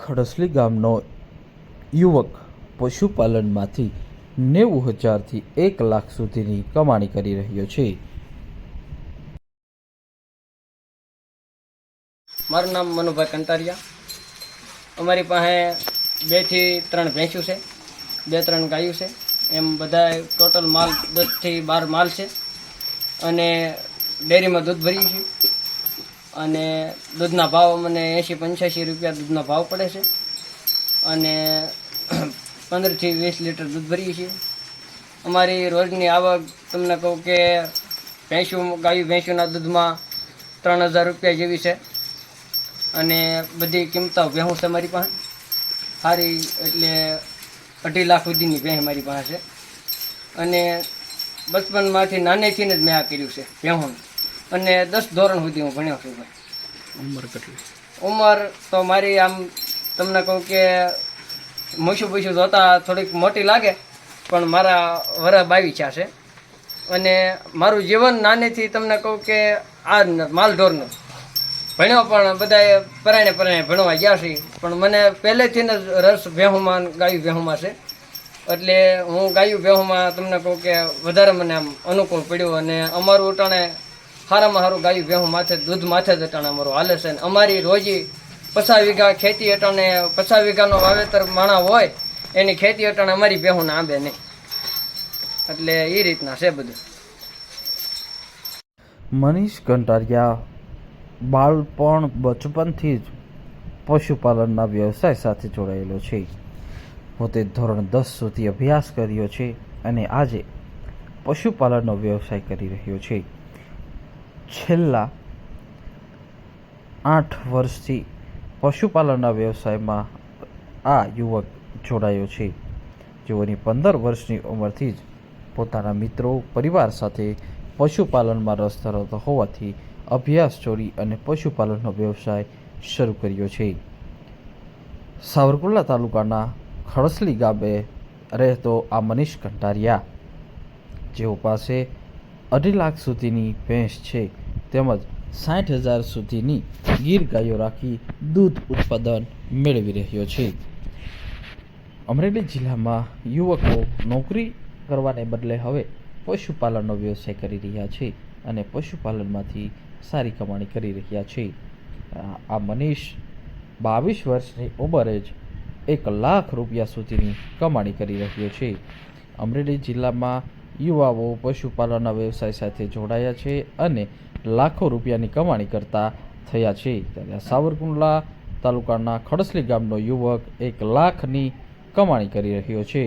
ખડસલી ગામનો યુવક પશુપાલનમાંથી 90,000થી 1 લાખ સુધીની કમાણી કરી રહ્યો છે. મારું નામ મનુભાઈ કંટારિયા. અમારી પાસે 2 થી 3 ભેંસું છે, 2-3 ગાયું છે. એમ બધા ટોટલ માલ 10 થી 12 માલ છે. અને ડેરીમાં દૂધ ભરીએ છીએ. અને દૂધના ભાવ મને 80-85 રૂપિયા દૂધનો ભાવ પડે છે. અને 15 થી 20 લીટર દૂધ ભરીએ છીએ. અમારી રોજની આવક તમને કહું કે ભેંસુના દૂધમાં 3,000 રૂપિયા જેવી છે. અને બધી કિંમતો ભેંસ છે મારી પાસે સારી, એટલે 2.5 લાખ સુધીની ભેંસ મારી પાસે છે. અને બચપનમાંથી નાનેથી જ મેં આ કર્યું છે ભેંસોનું. અને 10 ધોરણ સુધી હું ભણ્યો છું. ઉંમર કેટલી? ઉંમર તો મારી આમ તમને કહું કે મૂછું જોતા થોડીક મોટી લાગે, પણ મારા વરસ 22 છે. અને મારું જીવન નાનેથી તમને કહું કે આ માલઢોરનું ભણ્યો, પણ બધાએ પરાણે ભણવા ગયા છે. પણ મને પહેલેથી જ રસ ભેંસુમાં, ગાયું ભેંસુમાં છે. એટલે હું ગાયું ભેંસુમાં તમને કહું કે વધારે મને આમ અનુકૂળ પડ્યું. અને અમારું અટાણે સારામાં સારું ગાયું ભેંસું માથે, દૂધ માથે જ અટાણે અમારું હાલે છે. અને અમારી રોજી 50 વીઘા ખેતી અટાણે, 50 વીઘાનો વાવેતર માણા હોય એની ખેતી અટાણે અમારી ભેંસુને આંબે નહીં. એટલે એ રીતના છે બધું. મનીષ કંટારિયા બચપનથી જ પશુપાલનના વ્યવસાય સાથે જોડાયેલો છે. પોતે ધોરણ 10 સુધી અભ્યાસ કર્યો છે અને આજે પશુપાલનનો વ્યવસાય કરી રહ્યો છે. છેલ્લા 8 વર્ષથી પશુપાલનના વ્યવસાયમાં આ યુવક જોડાયો છે, જેઓની 15 વર્ષની ઉંમરથી જ પોતાના મિત્રો, પરિવાર સાથે પશુપાલનમાં રસ ધરાવતો હોવાથી અભ્યાસ છોડી અને પશુપાલનનો વ્યવસાય શરૂ કર્યો છે. સાવરકુંડલા તાલુકાના ખડસલી ગામે રહેતો આ મનીષ કંટારિયા, જેઓ પાસે 2.5 લાખ સુધીની ભેંસ છે, તેમજ 60,000 સુધીની ગીર ગાયો રાખી દૂધ ઉત્પાદન મેળવી રહ્યો છે. અમરેલી જિલ્લામાં યુવકો નોકરી કરવાને બદલે હવે પશુપાલનનો વ્યવસાય કરી રહ્યા છે અને પશુપાલનમાંથી સારી કમાણી કરી રહ્યા છે. આ મનીષ 22 વર્ષની ઉંમરે જ 1 લાખ રૂપિયા સુધીની કમાણી કરી રહ્યો છે. અમરેલી જિલ્લામાં યુવાઓ પશુપાલનના વ્યવસાય સાથે જોડાયા છે અને લાખો રૂપિયાની કમાણી કરતા થયા છે. ત્યારે સાવરકુંડલા તાલુકાના ખડસલી ગામનો યુવક 1 લાખની કમાણી કરી રહ્યો છે.